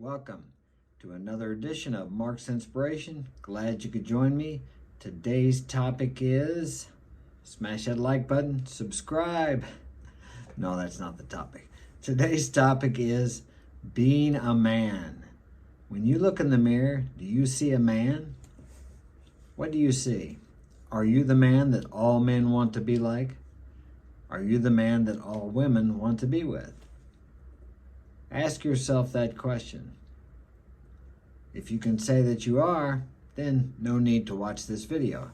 Welcome to another edition of Mark's Inspiration. Glad you could join me. Today's topic is, smash that like button, subscribe. No, that's not the topic. Today's topic is being a man. When you look in the mirror, do you see a man? What do you see? Are you the man that all men want to be like? Are you the man that all women want to be with? Ask yourself that question. If you can say that you are, then no need to watch this video.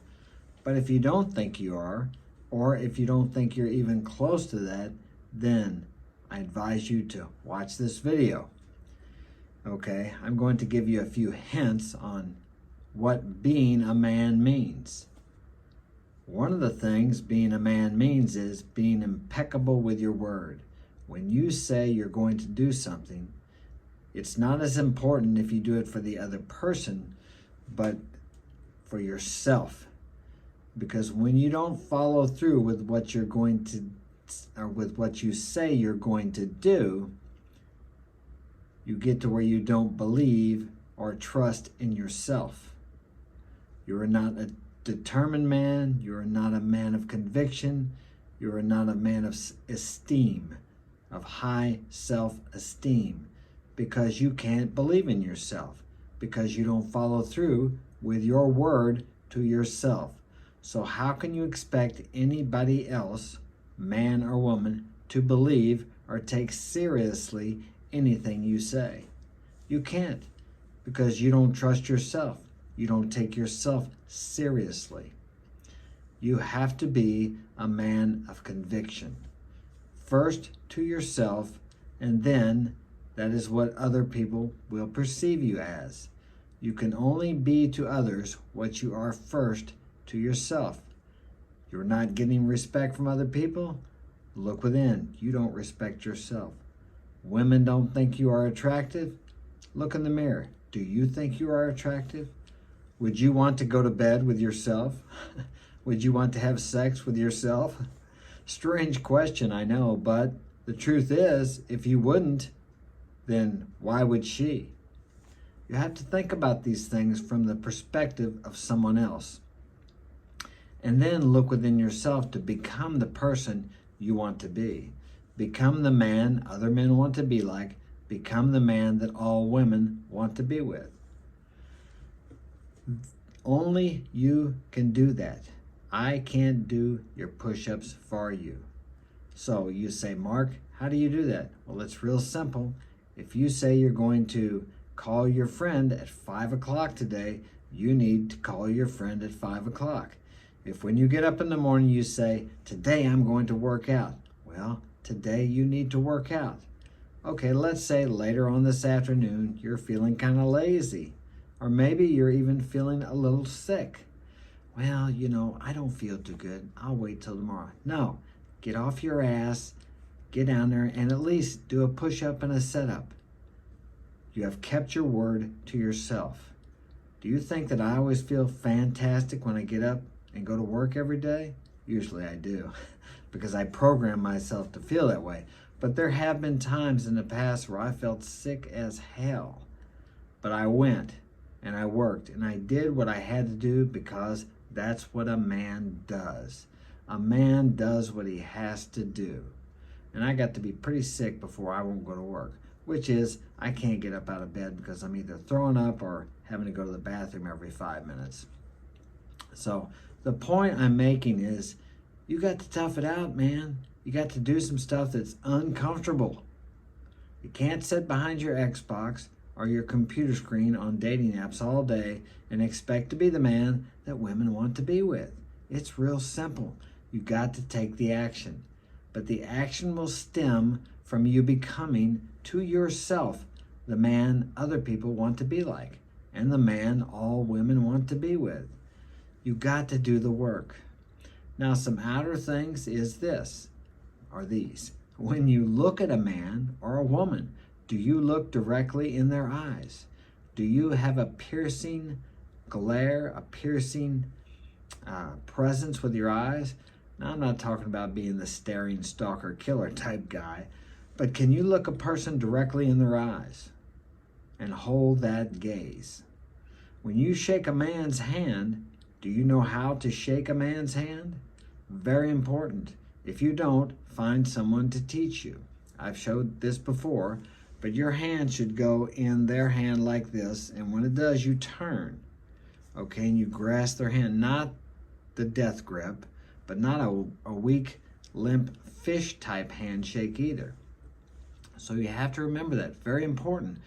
But if you don't think you are, or if you don't think you're even close to that, then I advise you to watch this video. Okay, I'm going to give you a few hints on what being a man means. One of the things being a man means is being impeccable with your word. When you say you're going to do something, it's not as important if you do it for the other person, but for yourself. Because when you don't follow through with what you're going to, or with what you say you're going to do, you get to where you don't believe or trust in yourself. You are not a determined man. You are not a man of conviction. You are not a man of esteem, of high self-esteem, because you can't believe in yourself, because you don't follow through with your word to yourself. So how can you expect anybody else, man or woman, to believe or take seriously anything you say? You can't, because you don't trust yourself. You don't take yourself seriously. You have to be a man of conviction. First to yourself, and then that is what other people will perceive you as. You can only be to others what you are first to yourself. You're not getting respect from other people? Look within. You don't respect yourself. Women don't think you are attractive? Look in the mirror. Do you think you are attractive? Would you want to go to bed with yourself? Would you want to have sex with yourself? Strange question, I know, but the truth is, if you wouldn't, then why would she? You have to think about these things from the perspective of someone else. And then look within yourself to become the person you want to be. Become the man other men want to be like. Become the man that all women want to be with. Only you can do that. I can't do your push-ups for you. So you say, Mark, how do you do that? Well, it's real simple. If you say you're going to call your friend at 5 o'clock today, you need to call your friend at 5 o'clock. If when you get up in the morning you say, today I'm going to work out, well, today you need to work out. Okay, let's say later on this afternoon you're feeling kind of lazy, or maybe you're even feeling a little sick. Well, I don't feel too good. I'll wait till tomorrow. No, get off your ass, get down there, and at least do a push-up and a sit-up. You have kept your word to yourself. Do you think that I always feel fantastic when I get up and go to work every day? Usually I do, because I program myself to feel that way. But there have been times in the past where I felt sick as hell. But I went, and I worked, and I did what I had to do, because that's what a man does. A man does what he has to do. And I got to be pretty sick before I won't go to work, which is I can't get up out of bed because I'm either throwing up or having to go to the bathroom every 5 minutes. So the point I'm making is you got to tough it out, man. You got to do some stuff that's uncomfortable. You can't sit behind your Xbox or your computer screen on dating apps all day and expect to be the man that women want to be with. It's real simple. You got to take the action. But the action will stem from you becoming to yourself the man other people want to be like, and the man all women want to be with. You got to do the work. Now, some outer things is these. When you look at a man or a woman, do you look directly in their eyes? Do you have a piercing glare, a piercing presence with your eyes? Now, I'm not talking about being the staring stalker killer type guy, but can you look a person directly in their eyes? and hold that gaze. When you shake a man's hand, do you know how to shake a man's hand? Very important. If you don't, find someone to teach you. I've showed this before, but your hand should go in their hand like this, and when it does, you turn. Okay, and you grasp their hand, not the death grip, but not a weak, limp fish type handshake either. So you have to remember that. Very important,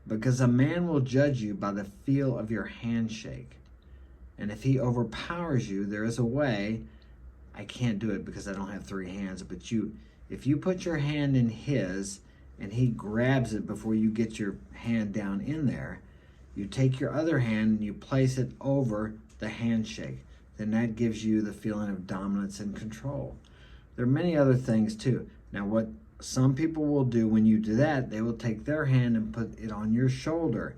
because a man will judge you by the feel of your handshake. And if he overpowers you, there is a way. I can't do it because I don't have three hands, but if you put your hand in his and he grabs it before you get your hand down in there, you take your other hand and you place it over the handshake. Then that gives you the feeling of dominance and control. There are many other things too. Now, what some people will do when you do that, they will take their hand and put it on your shoulder.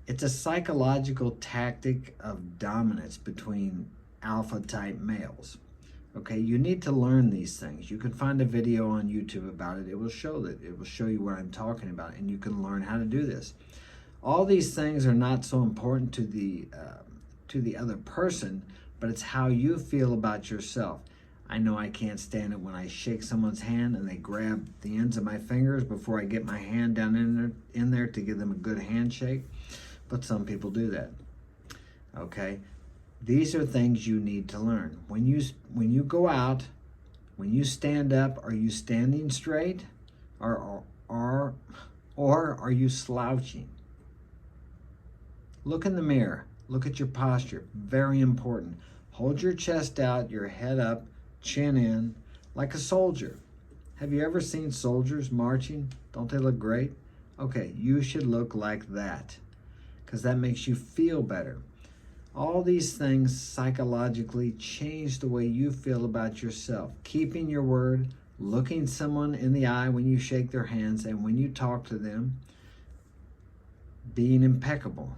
It's a psychological tactic of dominance between alpha type males. Okay, you need to learn these things. You can find a video on YouTube about it. It will show you what I'm talking about, and you can learn how to do this. All these things are not so important to the other person, but it's how you feel about yourself. I know I can't stand it when I shake someone's hand and they grab the ends of my fingers before I get my hand down in there to give them a good handshake, but some people do that. Okay, these are things you need to learn. When you go out, when you stand up, are you standing straight, or are you slouching? Look in the mirror. Look at your posture. Very important. Hold your chest out, your head up, chin in, like a soldier. Have you ever seen soldiers marching? Don't they look great? Okay, you should look like that, because that makes you feel better. All these things psychologically change the way you feel about yourself. Keeping your word, looking someone in the eye when you shake their hands and when you talk to them, being impeccable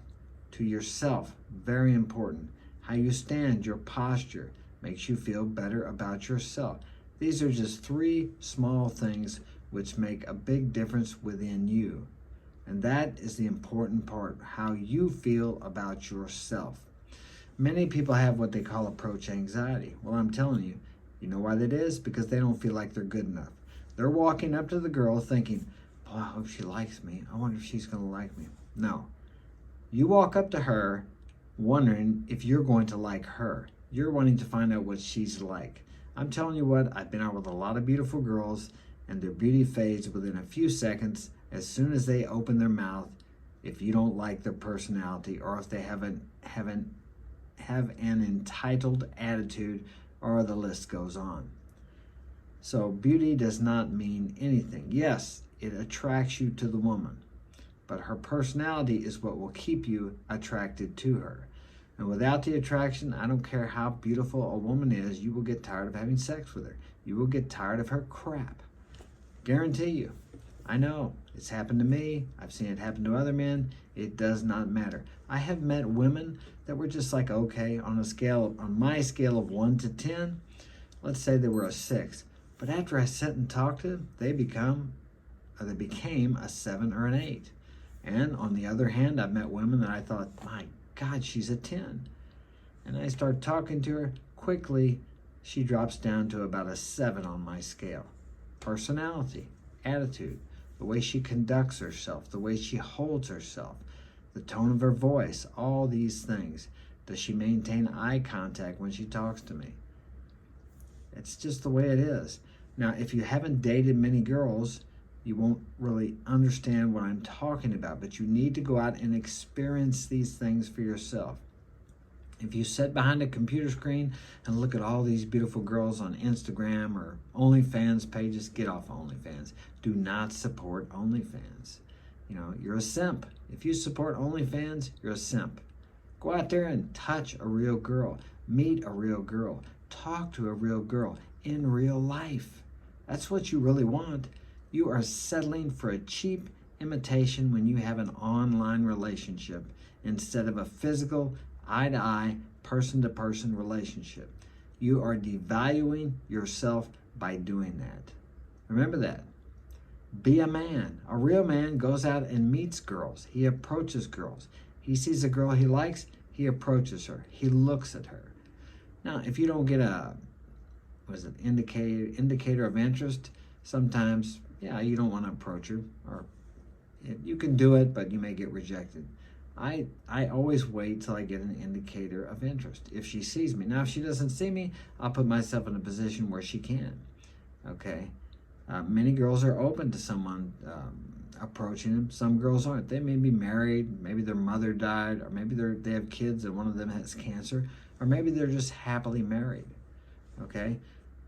to yourself, very important. How you stand, your posture, makes you feel better about yourself. These are just three small things which make a big difference within you. And that is the important part, how you feel about yourself. Many people have what they call approach anxiety. Well, I'm telling you, you know why that is? Because they don't feel like they're good enough. They're walking up to the girl thinking, oh, I hope she likes me. I wonder if she's going to like me. No. You walk up to her wondering if you're going to like her. You're wanting to find out what she's like. I'm telling you what, I've been out with a lot of beautiful girls, and their beauty fades within a few seconds as soon as they open their mouth if you don't like their personality, or if they have an entitled attitude, or the list goes on. So beauty does not mean anything. Yes, it attracts you to the woman, but her personality is what will keep you attracted to her. And without the attraction, I don't care how beautiful a woman is, you will get tired of having sex with her. You will get tired of her crap. Guarantee you. I know, it's happened to me. I've seen it happen to other men. It does not matter. I have met women that were just like, okay, on my scale of 1 to 10, let's say they were a 6. But after I sat and talked to them, they became a 7 or an 8. And on the other hand, I've met women that I thought, my God, she's a 10. And I start talking to her. Quickly, she drops down to about a 7 on my scale. Personality, attitude, the way she conducts herself, the way she holds herself, the tone of her voice, all these things. Does she maintain eye contact when she talks to me? It's just the way it is. Now, if you haven't dated many girls, you won't really understand what I'm talking about, but you need to go out and experience these things for yourself. If you sit behind a computer screen and look at all these beautiful girls on Instagram or OnlyFans pages, get off OnlyFans. Do not support OnlyFans. You know, you're a simp. If you support OnlyFans, you're a simp. Go out there and touch a real girl, meet a real girl, talk to a real girl in real life. That's what you really want. You are settling for a cheap imitation when you have an online relationship instead of a physical, eye-to-eye, person-to-person relationship. You are devaluing yourself by doing that. Remember that. Be a man. A real man goes out and meets girls. He approaches girls. He sees a girl he likes, he approaches her. He looks at her. Now, if you don't get a indicator of interest, sometimes, yeah, you don't want to approach her, or you can do it, but you may get rejected. I always wait till I get an indicator of interest. If she sees me, now if she doesn't see me, I'll put myself in a position where she can. Okay, many girls are open to someone approaching them. Some girls aren't. They may be married, maybe their mother died, or maybe they have kids and one of them has cancer, or maybe they're just happily married. Okay,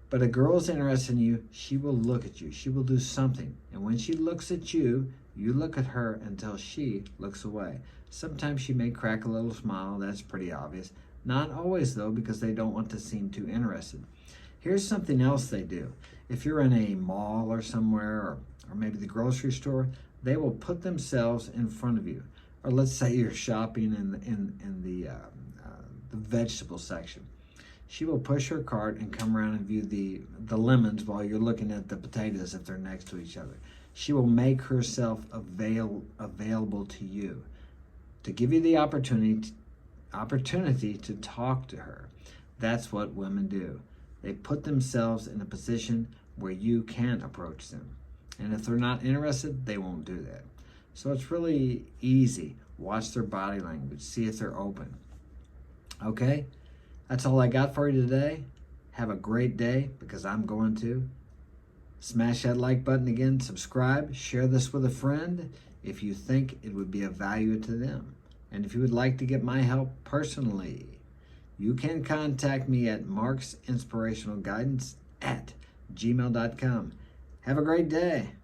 but a girl's interested in you, she will look at you. She will do something. And when she looks at you, you look at her until she looks away. Sometimes she may crack a little smile. That's pretty obvious. Not always, though, because they don't want to seem too interested. Here's something else they do. If you're in a mall or somewhere, or maybe the grocery store, they will put themselves in front of you. Or let's say you're shopping in the vegetable section. She will push her cart and come around and view the lemons while you're looking at the potatoes if they're next to each other. She will make herself available to you, to give you the opportunity to talk to her. That's what women do. They put themselves in a position where you can approach them. And if they're not interested, they won't do that. So it's really easy. Watch their body language. See if they're open. Okay? That's all I got for you today. Have a great day, because I'm going to. Smash that like button again. Subscribe. Share this with a friend if you think it would be of value to them. And if you would like to get my help personally, you can contact me at marksinspirationalguidance@gmail.com. Have a great day.